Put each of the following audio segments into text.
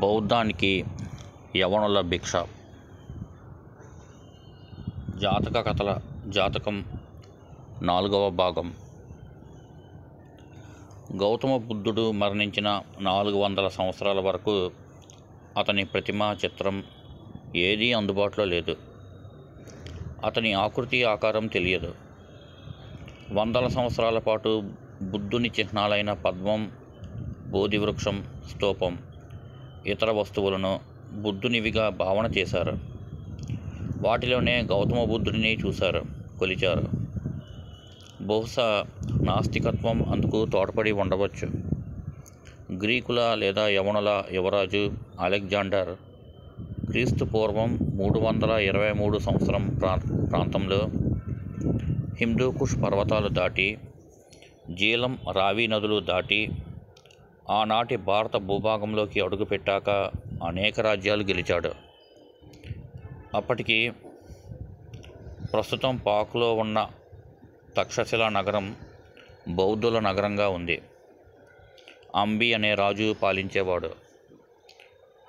బౌద్ధానికి యవనుల భిక్ష. జాతక కథల జాతకం 4వ భాగం. గౌతమ బుద్ధుడు మరణించిన 400 సంవత్సరాల వరకు అతని ప్రతిమ చిత్రం ఏదీ అందుబాటులో లేదు. అతని ఆకృతి ఆకారం తెలియదు. వందల సంవత్సరాల పాటు బుద్ధుని చిహ్నాలైన పద్మం, బోధివృక్షం, స్తూపం, ఇతర వస్తువులను బుద్ధునివిగా భావన చేశారు. వాటిలోనే గౌతమ బుద్ధుడిని చూశారు, కొలిచారు. బహుశా నాస్తికత్వం అందుకు తోడ్పడి ఉండవచ్చు. గ్రీకుల లేదా యవనుల యువరాజు అలెగ్జాండర్ క్రీస్తు పూర్వం 323 సంవత్సరం ప్రాంతంలో హిందూకుష్ పర్వతాలు దాటి, జీలం, రావి నదులు దాటి ఆనాటి భారత భూభాగంలోకి అడుగుపెట్టాక అనేక రాజ్యాలు గెలిచాడు. అప్పటికి ప్రస్తుతం పాక్లో ఉన్న తక్షశిల నగరం బౌద్ధుల నగరంగా ఉంది. అంబి అనే రాజు పాలించేవాడు.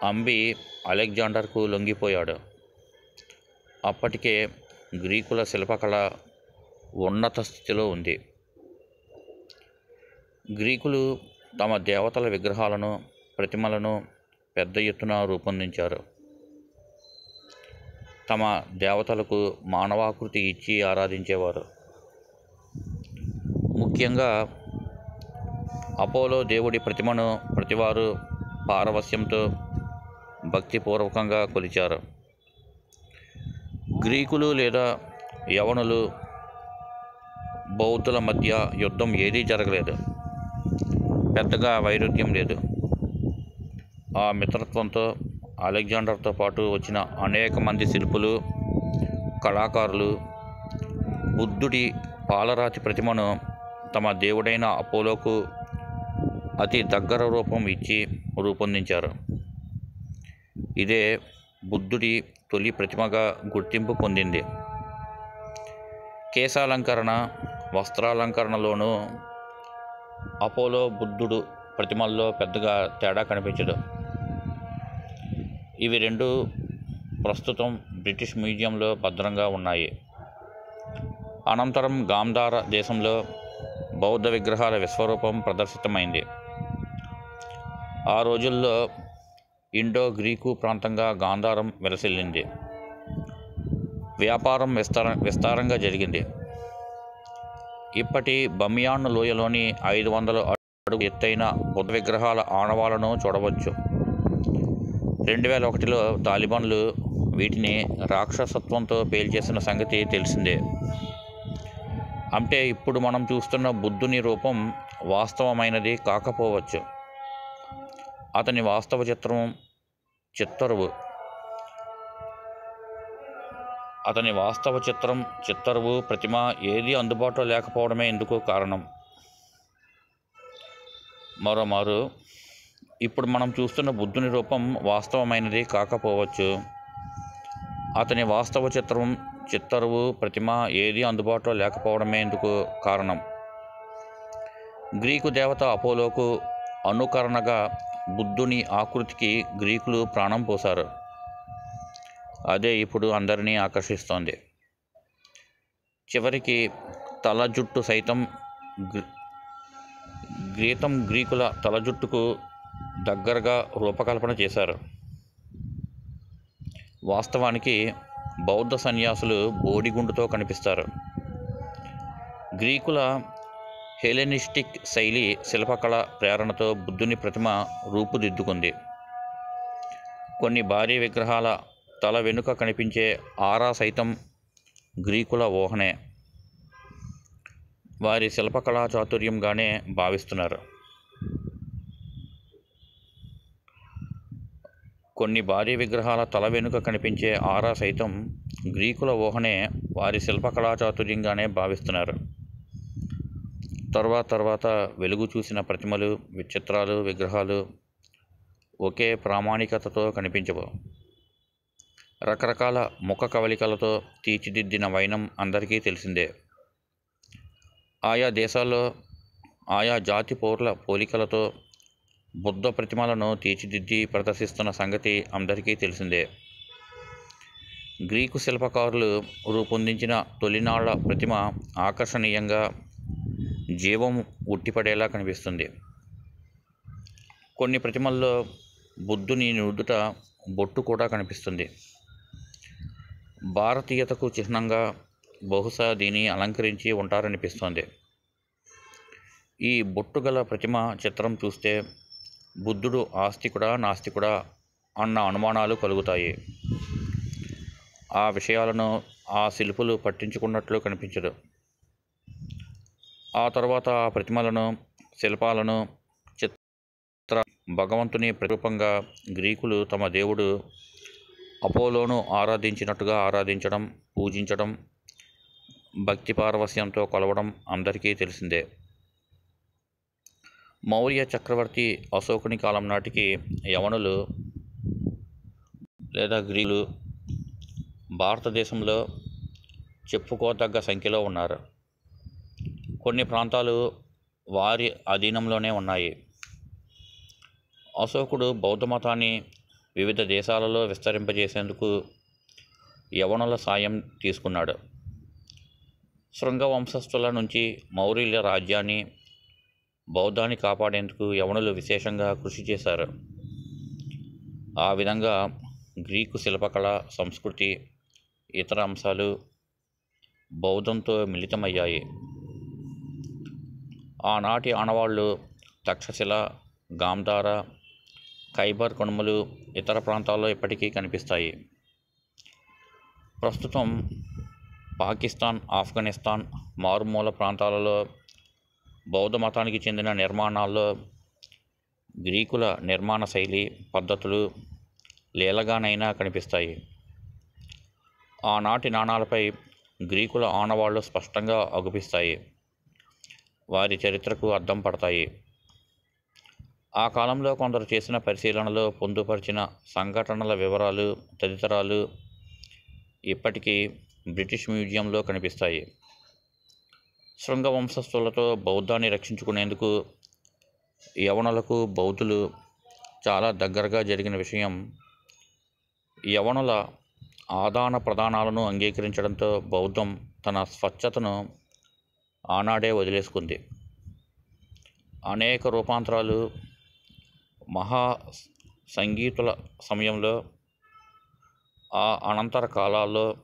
అంబి అలెగ్జాండర్కు లొంగిపోయాడు. అప్పటికే గ్రీకుల శిల్పకళ ఉన్నత స్థితిలో ఉంది. గ్రీకులు తమ దేవతల విగ్రహాలను, ప్రతిమలను పెద్ద ఎత్తున రూపొందించారు. తమ దేవతలకు మానవాకృతి ఇచ్చి ఆరాధించేవారు. ముఖ్యంగా అపోలో దేవుడి ప్రతిమను ప్రతివారు పారవస్యంతో భక్తిపూర్వకంగా కొలిచారు. గ్రీకులు లేదా యవనులు బౌద్ధుల మధ్య యుద్ధం ఏదీ జరగలేదు. పెద్దగా వైరుధ్యం లేదు. ఆ మిత్రత్వంతో అలెగ్జాండర్తో పాటు వచ్చిన అనేక మంది శిల్పులు, కళాకారులు బుద్ధుడి పాలరాతి ప్రతిమను తమ దేవుడైన అపోలోకు అతి దగ్గర రూపం ఇచ్చి రూపొందించారు. ఇదే బుద్ధుడి తొలి ప్రతిమగా గుర్తింపు పొందింది. కేశాలంకరణ, వస్త్రాలంకరణలోనూ అపోలో బుద్ధుడు ప్రతిమల్లో పెద్దగా తేడా కనిపించదు. ఇవి రెండు ప్రస్తుతం బ్రిటిష్ మ్యూజియంలో భద్రంగా ఉన్నాయి. అనంతరం గాంధార దేశంలో బౌద్ధ విగ్రహాల విశ్వరూపం ప్రదర్శితమైంది. ఆ రోజుల్లో ఇండో గ్రీకు ప్రాంతంగా గాంధారం విలసిల్లింది. వ్యాపారం విస్తారంగా జరిగింది. ఇప్పటి బమియాన్ లోయలోని 500 అడుగు ఎత్తైన బుద్ధ విగ్రహాల ఆనవాలను చూడవచ్చు. 2001లో తాలిబాన్లు వీటిని రాక్షసత్వంతో పేల్చేసిన సంగతి తెలిసిందే. అంటే ఇప్పుడు మనం చూస్తున్న బుద్ధుని రూపం వాస్తవమైనది కాకపోవచ్చు. అతని వాస్తవ చిత్తరువు ప్రతిమ ఏది అందుబాటులో లేకపోవడమే ఇందుకు కారణం. మరోమారు ఇప్పుడు మనం చూస్తున్న బుద్ధుని రూపం వాస్తవమైనది కాకపోవచ్చు. అతని వాస్తవ చిత్తరువు ప్రతిమ ఏది అందుబాటులో లేకపోవడమే ఇందుకు కారణం. గ్రీకు దేవత అపోలోకు అనుకరణగా బుద్ధుని ఆకృతికి గ్రీకులు ప్రాణం పోశారు. అదే ఇప్పుడు అందరినీ ఆకర్షిస్తోంది. చివరికి తల జుట్టు సైతం గ్రీకుల తల జుట్టుకు దగ్గరగా రూపకల్పన చేశారు. వాస్తవానికి బౌద్ధ సన్యాసులు బోడిగుండుతో కనిపిస్తారు. గ్రీకుల హెలెనిస్టిక్ శైలి శిల్పకళ ప్రేరణతో బుద్ధుని ప్రతిమ రూపుదిద్దుకుంది. కొన్ని భారీ విగ్రహాల తల వెనుక కనిపించే ఆరా సైతం గ్రీకుల ఊహనే. వారి శిల్పకళా చాతుర్యంగానే భావిస్తున్నారు. కొన్ని భారీ విగ్రహాల తల వెనుక కనిపించే ఆరా సైతం గ్రీకుల ఊహనే, వారి శిల్పకళా చాతుర్యంగానే భావిస్తున్నారు. తర్వాత వెలుగు చూసిన ప్రతిమలు, చిత్రాలు, విగ్రహాలు ఒకే ప్రామాణికతతో కనిపించవు. రకరకాల ముఖ కవళికలతో తీర్చిదిద్దిన వైనం అందరికీ తెలిసిందే. ఆయా దేశాల్లో ఆయా జాతి పౌరుల పోలికలతో బుద్ధ ప్రతిమలను తీర్చిదిద్ది ప్రదర్శిస్తున్న సంగతి అందరికీ తెలిసిందే. గ్రీకు శిల్పకారులు రూపొందించిన తొలినాళ్ల ప్రతిమ ఆకర్షణీయంగా జీవం ఉట్టిపడేలా కనిపిస్తుంది. కొన్ని ప్రతిమల్లో బుద్ధుని నుదుట బొట్టు కూడా కనిపిస్తుంది. భారతీయతకు చిహ్నంగా బహుశా దీన్ని అలంకరించి ఉంటారనిపిస్తోంది. ఈ బొట్టు గల ప్రతిమ చిత్రం చూస్తే బుద్ధుడు ఆస్తికుడా నాస్తికుడా అన్న అనుమానాలు కలుగుతాయి. ఆ విషయాలను ఆ శిల్పులు పట్టించుకున్నట్లు కనిపించదు. ఆ తర్వాత ఆ ప్రతిమలను, శిల్పాలను, చిత్ర భగవంతుని ప్రతిరూపంగా గ్రీకులు తమ దేవుడు అపోలోను ఆరాధించినట్టుగా ఆరాధించడం, పూజించడం, భక్తి పారవస్యంతో కొలవడం అందరికీ తెలిసిందే. మౌర్య చక్రవర్తి అశోకుని కాలం నాటికి యవనులు లేదా గ్రీకులు భారతదేశంలో చెప్పుకోదగ్గ సంఖ్యలో ఉన్నారు. కొన్ని ప్రాంతాలు వారి అధీనంలోనే ఉన్నాయి. అశోకుడు బౌద్ధ మతాన్ని వివిధ దేశాలలో విస్తరింపజేసేందుకు యవనుల సాయం తీసుకున్నాడు. శృంగ వంశస్థుల నుంచి మౌర్యుల రాజ్యాన్ని, బౌద్ధాన్ని కాపాడేందుకు యవనులు విశేషంగా కృషి చేశారు. ఆ విధంగా గ్రీకు శిల్పకళ, సంస్కృతి, ఇతర అంశాలు బౌద్ధంతో మిళితమయ్యాయి. ఆనాటి ఆనవాళ్లు తక్షశిల, గాంధార, ఖైబర్ కనుమలు ఇతర ప్రాంతాల్లో ఇప్పటికీ కనిపిస్తాయి. ప్రస్తుతం పాకిస్తాన్, ఆఫ్ఘనిస్తాన్ మారుమూల ప్రాంతాలలో బౌద్ధ మతానికి చెందిన నిర్మాణాల్లో గ్రీకుల నిర్మాణ శైలి, పద్ధతులు లీలగానైనా కనిపిస్తాయి. ఆనాటి నాణాలపై గ్రీకుల ఆనవాళ్లు స్పష్టంగా అగుపిస్తాయి. వారి చరిత్రకు అద్దం పడతాయి. ఆ కాలంలో కొందరు చేసిన పరిశీలనలో పొందుపరిచిన సంఘటనల వివరాలు తదితరాలు ఇప్పటికీ బ్రిటిష్ మ్యూజియంలో కనిపిస్తాయి. శృంగ వంశస్థులతో బౌద్ధాన్ని రక్షించుకునేందుకు యవనులకు బౌద్ధులు చాలా దగ్గరగా జరిగిన విషయం. యవనుల ఆదాన ప్రదానాలను అంగీకరించడంతో బౌద్ధం తన స్వచ్ఛతను ఆనాడే వదిలేసుకుంది. అనేక రూపాంతరాలు మహా సంగీతుల సమయంలో, ఆ అనంతర కాలాల్లో,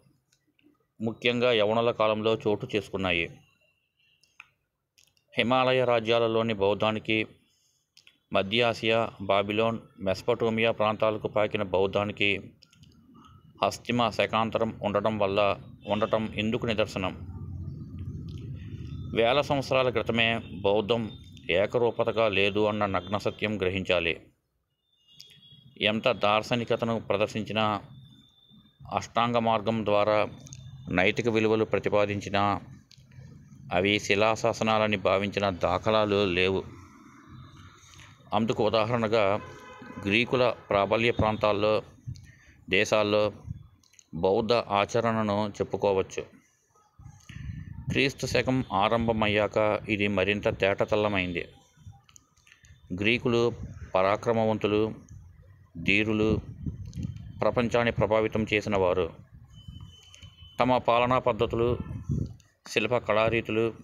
ముఖ్యంగా యవనుల కాలంలో చోటు చేసుకున్నాయి. హిమాలయ రాజ్యాలలోని బౌద్ధానికి, మధ్య ఆసియా, బాబిలోన్, మెసపటోమియా ప్రాంతాలకు పాకిన బౌద్ధానికి హస్తిమ శకాంతరం ఉండటం ఇందుకు నిదర్శనం. వేల సంవత్సరాల క్రితమే బౌద్ధం ఏకరూపతగా లేదు అన్న నగ్న సత్యం గ్రహించాలి. ఎంత దార్శనికతను ప్రదర్శించినా, అష్టాంగ మార్గం ద్వారా నైతిక విలువలు ప్రతిపాదించినా అవి శిలాశాసనాలని భావించిన దాఖలాలు లేవు. అందుకు ఉదాహరణగా గ్రీకుల ప్రాబల్య ప్రాంతాల్లో, దేశాల్లో బౌద్ధ ఆచరణను చెప్పుకోవచ్చు. క్రీస్తు శకం ఆరంభమయ్యాక ఇది మరింత తేటతెల్లమైంది. గ్రీకులు పరాక్రమవంతులు, ధీరులు, ప్రపంచాన్ని ప్రభావితం చేసిన వారు. తమ పాలనా పద్ధతులు, శిల్ప కళారీతులు,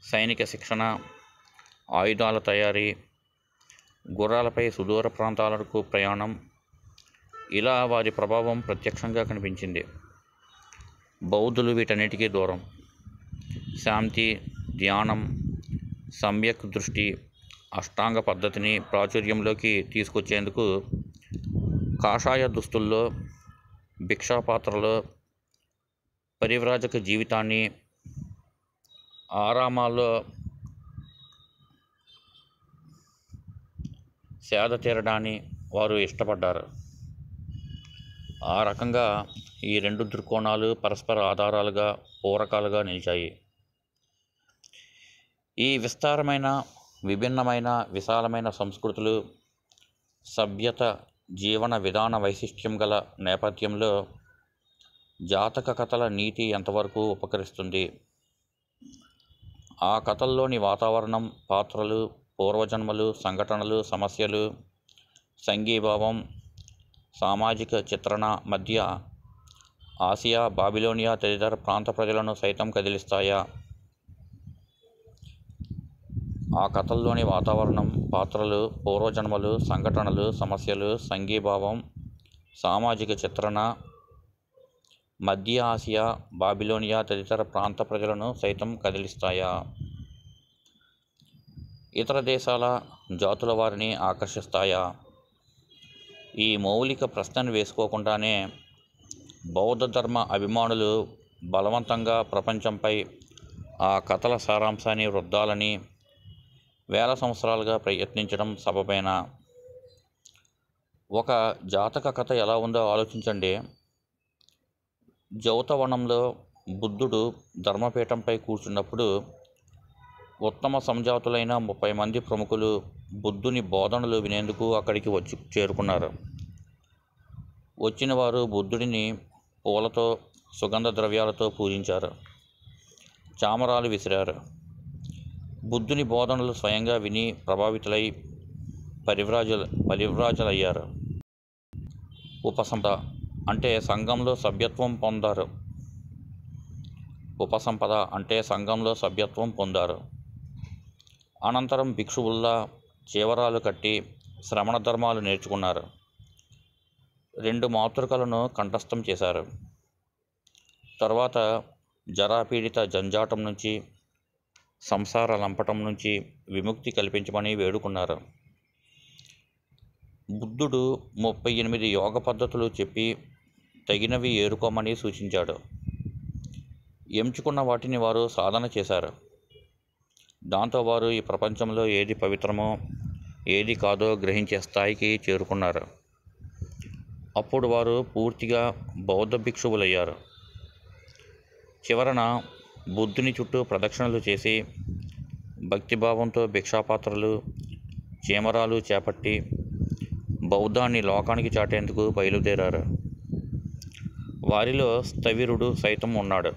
సైనిక శిక్షణ, ఆయుధాల తయారీ, గుర్రాలపై సుదూర ప్రాంతాలకు ప్రయాణం, ఇలా వారి ప్రభావం ప్రత్యక్షంగా కనిపించింది. బౌద్ధులు వీటన్నిటికీ దూరం. శాంతి, ధ్యానం, సమ్యక్ దృష్టి, అష్టాంగ పద్ధతిని ప్రాచుర్యంలోకి తీసుకొచ్చేందుకు కాషాయ దుస్తుల్లో, భిక్షాపాత్రలో, పరివ్రాజక జీవితాన్ని, ఆరామాల్లో సేద తీరడాన్ని వారు ఇష్టపడ్డారు. ఆ రకంగా ఈ రెండు దృక్కోణాలు పరస్పర ఆధారాలుగా, పూరకాలుగా నిలిచాయి. ఈ విస్తారమైన, విభిన్నమైన, విశాలమైన సంస్కృతులు, సభ్యత, జీవన విధాన వైశిష్ట్యం గల నేపథ్యంలో జాతక కథల నీతి ఎంతవరకు ఉపకరిస్తుంది? ఆ కథల్లోని వాతావరణం, పాత్రలు, పూర్వజన్మలు, సంఘటనలు, సమస్యలు, సంఘీభావం, సామాజిక చిత్రణ, మధ్య ఆసియా, బాబిలోనియా తదితర ప్రాంత ప్రజలను సైతం కదిలిస్తాయా? ఆ కథల్లోని వాతావరణం, పాత్రలు, పూర్వజన్మలు, సంఘటనలు, సమస్యలు, సంఘీభావం, సామాజిక చిత్రణ, మధ్య ఆసియా, బాబిలోనియా తదితర ప్రాంత ప్రజలను సైతం కదిలిస్తాయా? ఇతర దేశాల, జాతుల వారిని ఆకర్షిస్తాయా? ఈ మౌలిక ప్రశ్నను వేసుకోకుండానే బౌద్ధ ధర్మ అభిమానులు బలవంతంగా ప్రపంచంపై ఆ కథల సారాంశాన్ని రుద్దాలని వేల సంవత్సరాలుగా ప్రయత్నించడం సబబేనా? ఒక జాతక కథ ఎలా ఉందో ఆలోచించండి. జౌతవనంలో బుద్ధుడు ధర్మపీఠంపై కూర్చున్నప్పుడు ఉత్తమ సంజాతులైన 30 మంది ప్రముఖులు బుద్ధుని బోధనలు వినేందుకు అక్కడికి వచ్చి చేరుకున్నారు. వచ్చిన వారు బుద్ధుడిని పూలతో, సుగంధ ద్రవ్యాలతో పూజించారు, చామరాలు విసిరారు. బుద్ధుని బోధనలు స్వయంగా విని ప్రభావితులై పరివ్రాజలయ్యారు. ఉపసంపద అంటే సంఘంలో సభ్యత్వం పొందారు. అనంతరం భిక్షువుల్లా చేవరాలు కట్టి శ్రమణ ధర్మాలు నేర్చుకున్నారు. 2 మాతృకలను కంఠస్థం చేశారు. తర్వాత జరాపీడిత జంజాటం నుంచి, సంసార లంపటం నుంచి విముక్తి కల్పించమని వేడుకున్నారు. బుద్ధుడు 38 యోగ పద్ధతులు చెప్పి తగినవి ఏరుకోమని సూచించాడు. ఎంచుకున్న వాటిని వారు సాధన చేశారు. దాంతో వారు ఈ ప్రపంచంలో ఏది పవిత్రమో ఏది కాదో గ్రహించే స్థాయికి చేరుకున్నారు. అప్పుడు వారు పూర్తిగా బౌద్ధ భిక్షువులయ్యారు. చివరన బుద్ధుని చుట్టూ ప్రదక్షిణలు చేసి భక్తిభావంతో భిక్షాపాత్రలు, చీమరాలు చేపట్టి బౌద్ధాన్ని లోకానికి చాటేందుకు బయలుదేరారు. వారిలో స్థవిరుడు సైతం ఉన్నాడు.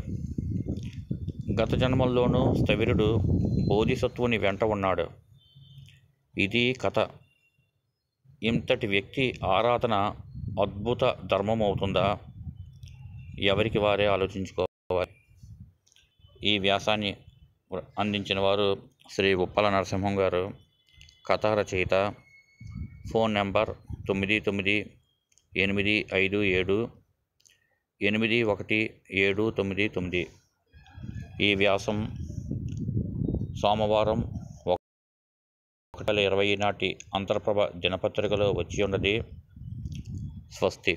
గత జన్మల్లోనూ స్థవిరుడు బోధిసత్వుని వెంట ఉన్నాడు. ఇది కథ. ఇంతటి వ్యక్తి ఆరాధన అద్భుత ధర్మమవుతుందా? ఎవరికి వారే ఆలోచించుకోవాలి. ఈ వ్యాసాన్ని అందించిన వారు శ్రీ ఉప్పల నరసింహం గారు, కథా రచయిత. Phone number 9957881799. ఈ వ్యాసం సోమవారం 1/20 నాటి ఆంధ్రప్రభ దినపత్రికలో వచ్చి ఉన్నది. స్వస్తి.